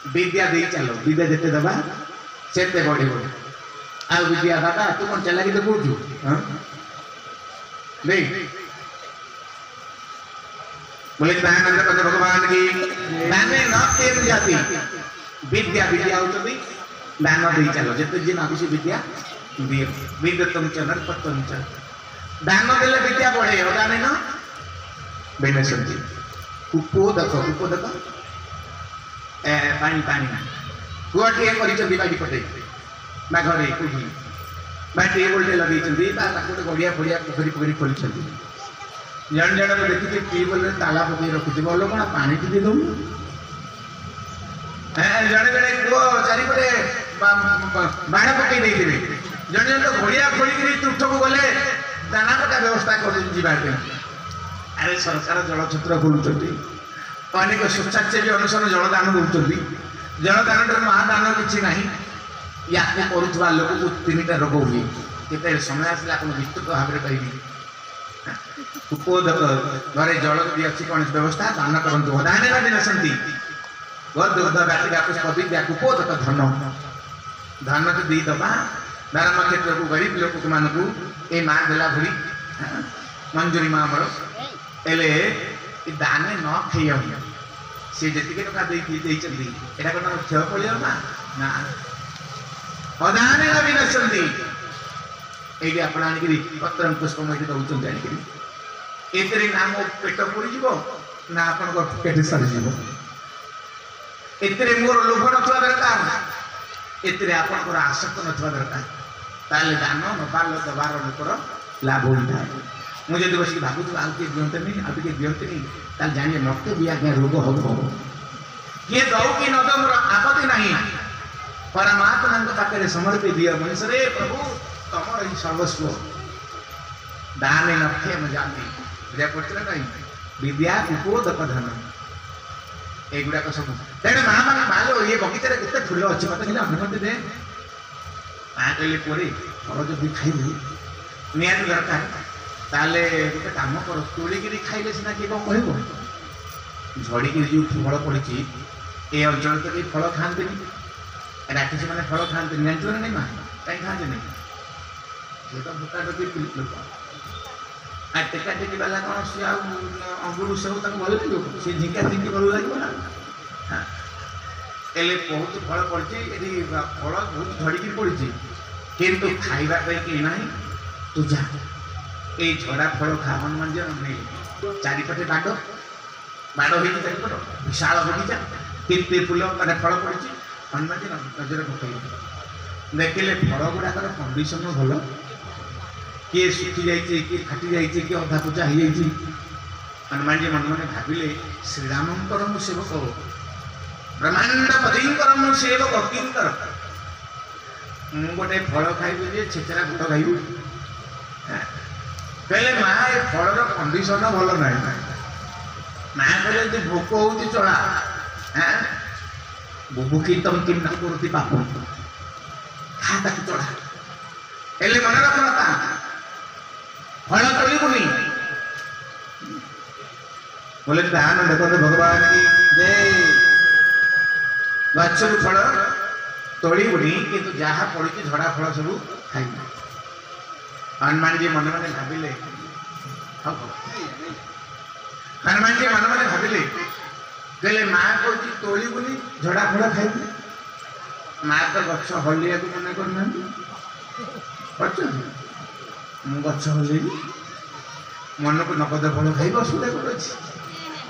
विद्या दे चलो विद्या जिते दबा सेते बढ़े बढ़े आ विद्या दादा तू कौन चला कि देखो नहीं बोले दयानंद पद भगवान की दाने न केम जाती विद्या विद्या होती दान दे चलो जिते जी मागुसी विद्या दिए विद्युतम च नरपतम च दान देले विद्या बढ़े हो दाने न बेने समझी उपोदक ए पानी पानी कुआटिए करिचंदी बाड़ी पटे बा घरे कुठी बा टेबल टे लगेचंदी बा ताकोटे गड़िया फड़िया पोखरी पोखरी खोलिचंदी जन जन को देखि टेबल रे ताला पके रखुथि बोलो कोन पानी टी दे दम जने जने को चारि पटे बाण पके दे देबे जन जन तो गड़िया खोली करी तुठ को गले दाना का व्यवस्था कर जीवा पे अरे सरकार जल छत्र खोलुचंदी अनेक स्वेच्छासेवी अनुसार जलदान दौरान जलदान महादान किसी ना या करुवा लोक को 3टा रोग हुए केते समय आसला आप विस्तृत भाव में कहि उपोदक घरे जल भी अच्छी कौन व्यवस्था दान करंतु दान दिन सन्ति दुग्ध बाटिका पुष्पति उपोदक धन धन तो दी दबा धर्म क्षेत्र को गरीब लोक मानू ये माँ देला भरी मंजूरी माँ आमर एले दाने न खाई सी जी टका यहाँ कौन क्षय पड़ो ना अदाने भी नसंती ये आप पत्र पुष्प मैं दौरान जानिक ए ना मो पेट पुरीज ना आप पेट सरीज ए मोर लोभ ना दरकार ए आप आसक्त ना दरकार ताले दान नबार दबार लोकर लाभ होता है मुझे बस भावुँ आगे दिखते नहीं आगे दिखते नहीं जानिए मत भी आज्ञा रोग हम किए दौ कि न दो मोर आपत्ति नहीं परमात्मा पाखे समर्पी दिए मनुष्य रे प्रभु तुम ही सर्वस्व दाने नखे मैं जानती बुझा पड़े ना विद्या उपोदक धन एगुड़ाक सब तेरे माँ मैंने मालो ये बगीचार के फुल अच्छे मत कहले अनुमति दे माँ कहले पुरी फल जब खाइबू निहाती दरकार ताले गोटे काम कर तोड़िकी खाइले सीना किए कौन कह झड़िकी जो फल पड़ी ये अंचल तो कहीं फल खाते राक्षसी मैंने फल खाते जानते ना नहीं माँ कहीं खाते नहीं ये तो भूखा डबी लोक आ टेका टेकी वाला कौन सी अंगुर सब भल लगे सी झिंका झिंकी भल लगे ना हाँ एले बहुत फल पड़ी फल बहुत झड़िकी पड़ी किंतु खाइबा कहीं ना तू जा ये झड़ा फल खा हनुमान जी नहीं चारिपटे बाड़ बाड़ हो चारिपट विशाल बगीचा केते फूल मैंने फल पड़ी हनुमान जी नजर पकड़ देखिले फल गुड़ाकर कंडीशन भल किए सुखी जाइए किए फाटी जाइए किए अधा पूजा हो जाइए हनुमान जी मन मन भाविले श्रीरामकर मु सेवक ब्रह्मांड पतिंकर मु सेवक किंकर मु गोटे फल खाइबी छेचरा गुड़ खाइबी कहले माँ ये फल कंडीशन भल ना माँ कहले भोक हो चला हाँ बुबुकी तुम किम करती पाप खा तक चढ़ा एले मन रखना फल तोड़बुनि बोले दयानंद देखो भगवान की जय गचर फल तोड़बुनि किंतु जहाँ पड़ी झड़ा फल सब खाई हनुमान जी मन मन भाविले हनुमान जी मन मन भाविले कहले माँ कह तोड़बुनि झड़ा फल खाइबी माँ तो गछ हलिया को मन करना मु गछ हल मन को नगद फल खाई असुविधा कौन अच्छी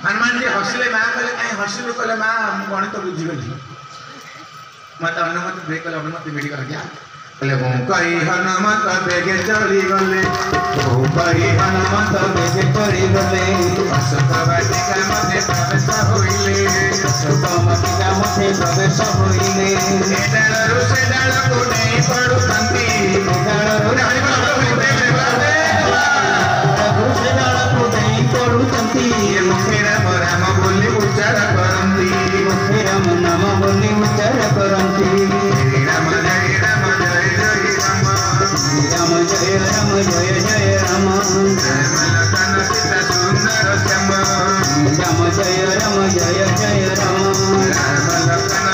हनुमान जी हसिले माँ कहले कहीं हसिलु कहले माँ मु गणित बुझीगली मत अनुमति दे कहले अनुमति मिलगला क्या कहले मु कही हनुमत बेगे चली गले मु कही हनुमत बेगे चली गले अशोक वाटिका मध्य प्रवेश होइले अशोक वाटिका मध्य प्रवेश होइले ए डालरु से डाल को नहीं पडुसंती डालरु नहीं पडुसंती मुखे राम राम बोली उच्चार करंती मुखे राम नाम बोली उच्चार करंती राम जय राम जय जय राम राम जय राम जय जय राम राम लखन सीता सुंदर श्याम राम जय जय राम राम लखन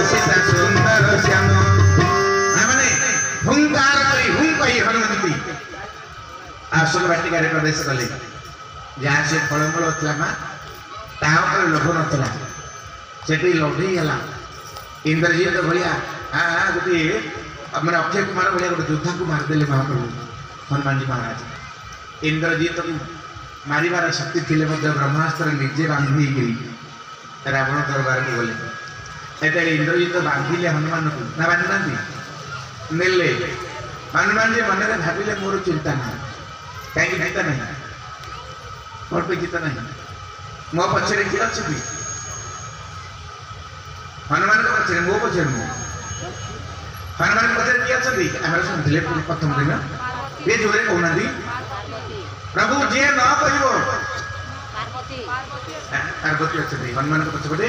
ବାଟିକାରେ ପ୍ରବେଶ କଲେ ଯାହା ସେ ଫଳମୂଳ ଥିଲା ମା ତା ଉପରେ ଲୋଭ ନଥିଲା ସେଠି ଲଢ଼େଇ ହେଲା ଇନ୍ଦ୍ରଜିତ ଭଳିଆ ଗୋଟିଏ ମାନେ ଅକ୍ଷୟ କୁମାର ଭଳିଆ ଗୋଟେ ଯୋଦ୍ଧାକୁ ମାରିଦେଲେ ମହାପ୍ରଭୁ ହନୁମାନଜୀ ମହାରାଜ ଇନ୍ଦ୍ରଜିତକୁ ମାରିବାର ଶକ୍ତି ଥିଲେ ମଧ୍ୟ ବ୍ରହ୍ମାସ୍ତ୍ର ନିଜେ ବାନ୍ଧିକିରି ରାବଣ ଦରବାରକୁ ଗଲେ ସେତେବେଳେ ଇନ୍ଦ୍ରଜିତ ବାନ୍ଧିଲେ ହନୁମାନଙ୍କୁ ନା ବାନ୍ଧିନାହାନ୍ତି ନେଲେ ହନୁମାନଜୀ ମନରେ ଭାବିଲେ ମୋର ଚିନ୍ତା ନାହିଁ କାହିଁକି ଜିତ ନାହିଁ ମୋର ପାଇଁ ଜିତ ନାହିଁ ମୋ ପଛରେ କିଏ ଅଛନ୍ତି ହନୁମାନଙ୍କ ପଛରେ ମୋ ପଛରେ ମୁଁ ହନୁମାନଙ୍କ ପଛରେ କିଏ ଅଛନ୍ତି ଆମର ଶୁଣିଥିଲେ ପ୍ରଥମ ଦିନ ଏ ଜୋରେ କହୁନାହାନ୍ତି ପ୍ରଭୁ ଯିଏ ନ କହିବ ପାର୍ବତୀ ଅଛନ୍ତି ହନୁମାନଙ୍କ ପଛପଟେ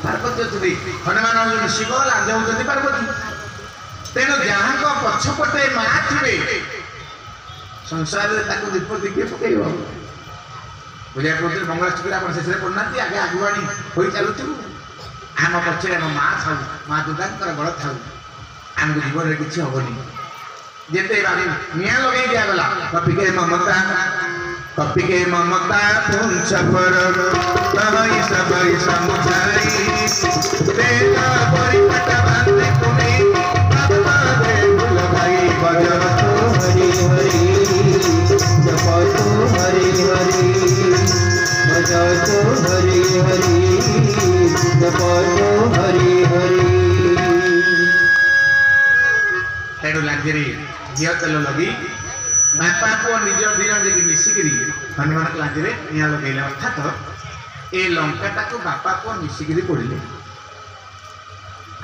ପାର୍ବତୀ ଅଛନ୍ତି ହନୁମାନ ହଉଛନ୍ତି ଶିବ ଲାଞ୍ଜ ହଉଛନ୍ତି ପାର୍ବତୀ ତେଣୁ ଯାହାଙ୍କ ପଛପଟେ ମା ଥିବେ ସଂସାରରେ ତାକୁ ବିପତ୍ତି କିଏ ପକେଇବ ବୁଝିବାକୁ କହୁଥିଲେ ମଙ୍ଗଳାଷ୍ଟମୀରେ ଆପଣ ଶେଷରେ ପଡୁନାହାନ୍ତି ଆଗେ ଆଗୁଆଣି ହୋଇ ଚାଲୁଥିବୁ ଆମ ପଛରେ ଆମ ମା ଥାଉ ମା ଦୁର୍ଗାଙ୍କର ବଳ ଥାଉ ଆମକୁ ଜୀବନରେ କିଛି ହବନି ଯେତେ ନିଆଁ ଲଗେଇ ଦିଆଗଲା କପିକେ ମମତା ପୁଂଛ ପର ତମଇ ସବଇ ସମୁଧାଇ ତେଜ ପରିପଟ ବାନ୍ଧେ ତୁମେ ବାବେ ଭୁଲ ଭାଇ ବଜତୁ ହରି ହରି ଜପତୁ ହରି ହରି ବଜତୁ ହରି ହରି ଜପତୁ ହରି ହରି ତେଣୁ ଲାଗିରି ଝିଅ ତେଲ ଲଗି ବାପା ପୁଅ ନିଜ ଦିନ ଯାଇକି ମିଶିକିରି ହନୁମାନଙ୍କ ଲାଗିରେ ନିଆଁ ଲଗେଇଲେ ଅର୍ଥାତ ଏ ଲଙ୍କାଟାକୁ ବାପା ପୁଅ ମିଶିକିରି ପୋଡ଼ିଲେ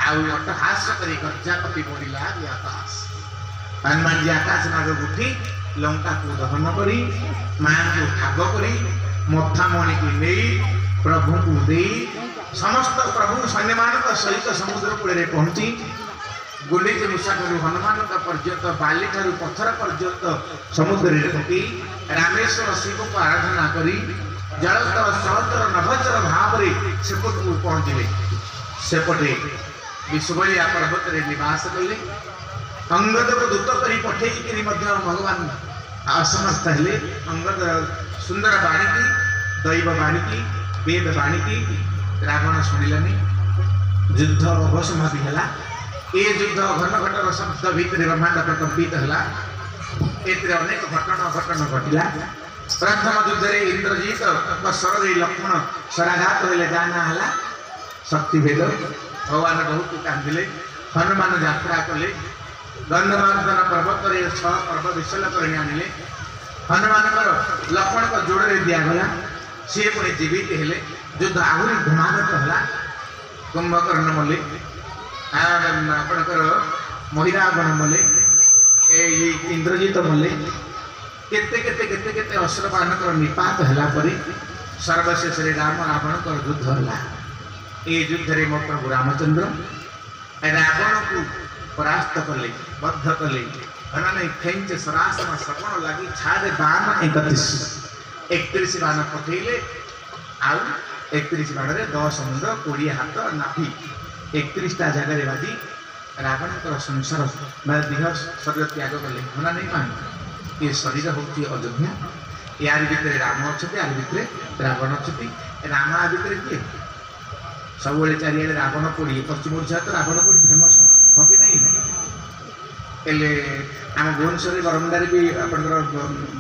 ଆଉ ଅଟ୍ଟହାସ କରି ଗର୍ଜା କପି ପଡ଼ିଲା ଆକାଶ ହନୁମାନଜୀ ଆକାଶ ମାର୍ଗକୁ ଉଠି ଲଙ୍କାକୁ ଦହନ କରି ମାଙ୍କୁ ଠାଗ କରି ମଥାମଣିକି ନେଇ ପ୍ରଭୁଙ୍କୁ ଦେଇ ସମସ୍ତ ପ୍ରଭୁ ସୈନ୍ୟମାନଙ୍କ ସହିତ ସମୁଦ୍ର କୂଳରେ ପହଞ୍ଚି ଗୁଣ୍ଡିଚ ମୂଷାଠାରୁ ହନୁମାନଙ୍କ ପର୍ଯ୍ୟନ୍ତ ବାଲିଠାରୁ ପଥର ପର୍ଯ୍ୟନ୍ତ ସମୁଦ୍ରରେ ପକାଇ ରାମେଶ୍ୱର ଶିବକୁ ଆରାଧନା କରି ଜଳସ୍ତର ସ୍ଥଳସ୍ତର ନଭଚର ଭାବରେ ସେପଟକୁ ପହଞ୍ଚିଲେ ସେପଟେ ବିଶ୍ୱବଳିଆ ପର୍ବତରେ ନିବାସ କଲେ ଅଙ୍ଗଦକୁ ଦୂତ କରି ପଠେଇକିରି ମଧ୍ୟ ଭଗବାନ ଅସମର୍ଥ ହେଲେ ଅଙ୍ଗଦର ସୁନ୍ଦର ବାଣୀକି ଦୈବ ବାଣୀକି ବେଦ ବାଣୀକି ରାବଣ ଶୁଣିଲାନି ଯୁଦ୍ଧ ଅବସମାପ୍ତି ହେଲା ଏ ଯୁଦ୍ଧ ଘନ ଘଟର ଶବ୍ଦ ଭିତରେ ବ୍ରହ୍ମାଣ୍ଡ ପ୍ରକମ୍ପିତ ହେଲା ଏଥିରେ ଅନେକ ଘଟଣା ଘଟିଲା ପ୍ରଥମ ଯୁଦ୍ଧରେ ଇନ୍ଦ୍ରଜିତ ସ୍ୱରରେ ଲକ୍ଷ୍ମଣ ସ୍ୱରାଘାତ ହେଲେ ଯାହା ନାଁ ହେଲା ଶକ୍ତିଭେଦ ଭଗବାନ ବହୁତ କାନ୍ଦିଲେ ହନୁମାନ ଯାତ୍ରା କଲେ ଗନ୍ଧମାର୍ଦ୍ଦନ ପର୍ବତରେ 6 ପର୍ବ ବିଷଲ କରି ଆଣିଲେ ହନୁମାନଙ୍କର ଲକ୍ଷ୍ମଣଙ୍କ ଯୋଡ଼ରେ ଦିଆଗଲା ସିଏ ପୁଣି ଜୀବିତ ହେଲେ ଯୁଦ୍ଧ ଆହୁରି ଧୂମାଘଟ ହେଲା କୁମ୍ଭକର୍ଣ୍ଣ ମଲେ ଆପଣଙ୍କର ମହିରାବଣ ମଲେ ଏଇ ଇନ୍ଦ୍ରଜିତ ମଲେ କେତେ କେତେ କେତେ କେତେ ଅସ୍ତ୍ରମାନଙ୍କର ନିପାତ ହେଲା ପରେ ସର୍ବଶେଷରେ ରାମ ରାବଣଙ୍କର ଯୁଦ୍ଧ ହେଲା ଏ ଯୁଦ୍ଧରେ ମୋ ପ୍ରଭୁ ରାମଚନ୍ଦ୍ର ରାବଣକୁ ପରାସ୍ତ କଲେ ବଦ୍ଧ କଲେ ମାନେ ଖେଞ୍ଚ ସରାସନ ଶ୍ରବଣ ଲାଗି ଛାଡ଼େ ବାଣ 31 ବାଣ ପଠେଇଲେ ଆଉ 31 ବାଣରେ 10 ମୁଣ୍ଡ 20 ହାତ ନାଭି 31ଟା ଜାଗାରେ ବାଜି ରାବଣଙ୍କର ସଂସାର ଦେହ ଶରୀର ତ୍ୟାଗ କଲେ ମନା ନେଇ ପାଣି ଏ ଶରୀର ହେଉଛି ଅଯୋଧ୍ୟା ୟାରି ଭିତରେ ରାମ ଅଛନ୍ତି ୟାରି ଭିତରେ ରାବଣ ଅଛନ୍ତି ରାମ ଆ ଭିତରେ କିଏ ସବୁବେଳେ ଚାରିଆଡ଼େ ରାବଣ ପୋଡ଼ି ପଶ୍ଚିମ ଓଡ଼ିଶା ତ ରାବଣ ପୋଡ଼ି ଫେମସ୍ ହଁ କି ନାହିଁ ହେଲେ ଆମ ଭୁବନେଶ୍ୱରରେ ବରମୁଣ୍ଡାରେ ବି ଆପଣଙ୍କର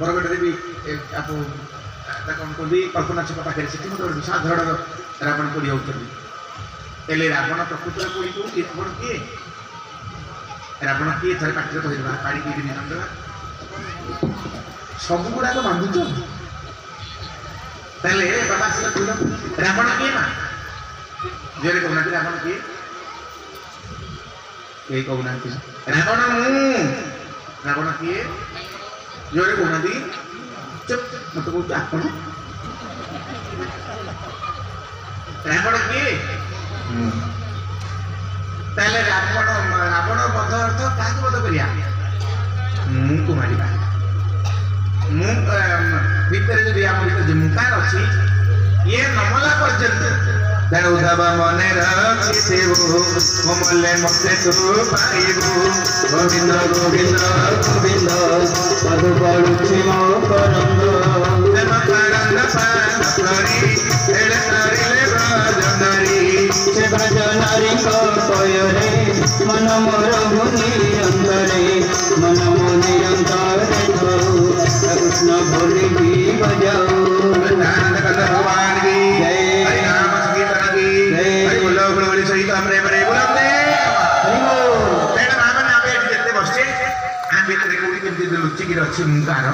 ବରଗଡ଼ରେ ବି ଆପଣ କ'ଣ କୁହନ୍ତି କଳ୍ପନା ଛକ ପାଖରେ ସେଠି ମଧ୍ୟ ଗୋଟେ ବିଶାଳ ଧରଣର ରାବଣ ପୋଡ଼ି ହେଉଛନ୍ତି ହେଲେ ରାବଣ ପ୍ରକୃତରେ ପୋଡ଼ି କେଉଁଠି ଆପଣ କିଏ ରାବଣ କିଏ ଥରେ ପାଟିରେ କହିଦେବା ପାଣି ପିଇକି ନିରଞ୍ଜନ ସବୁ ଗୁଡ଼ାକ ବାନ୍ଧୁଛ ତାହେଲେ ବାବା ଆସିଲା କହିଲ ରାବଣ କିଏ ମା ଜୋରେ କହୁନାହାନ୍ତି ରାବଣ କିଏ କେହି କହୁନାହାନ୍ତି ରାବଣ ମୁଁ ରାବଣ କିଏ ଜୋରେ କହୁନାହାନ୍ତି ଚୁପ୍ ମତେ କହୁଛୁ ଆପଣ ରାବଣ କିଏ ତାହେଲେ ରାବଣ ବଧ ଅର୍ଥ କାହାକୁ ବଧ କରିବା ମୁଁ ମାରିବା ମୁଁ ଭିତରେ ଯଦି ଆମ ଭିତରେ ଯେ ମୁକାର ଅଛି ଇଏ ନମଲା ପର୍ଯ୍ୟନ୍ତ तेणु तब मन रखिथिबु मोमले मते तू पाइबु गोविंद गोविंद गोविंद पद पड़ुछि मो करंद जन पारंद पान करी एले तारिले भजनरी से भजनारी कपयरे मन मोर मुनि अंतरे मन मुनि अंतरे कृष्ण भोले की बजाओ भगवान की जय हरि नाम संकीर्तन की जय हरि बोलो बोलो सहित हमरे बरे बुलंदे हरि बोल तेणु मामन आबे जेते बसचे आम भितर कोडी केमती लुचिकी अछि मुंकार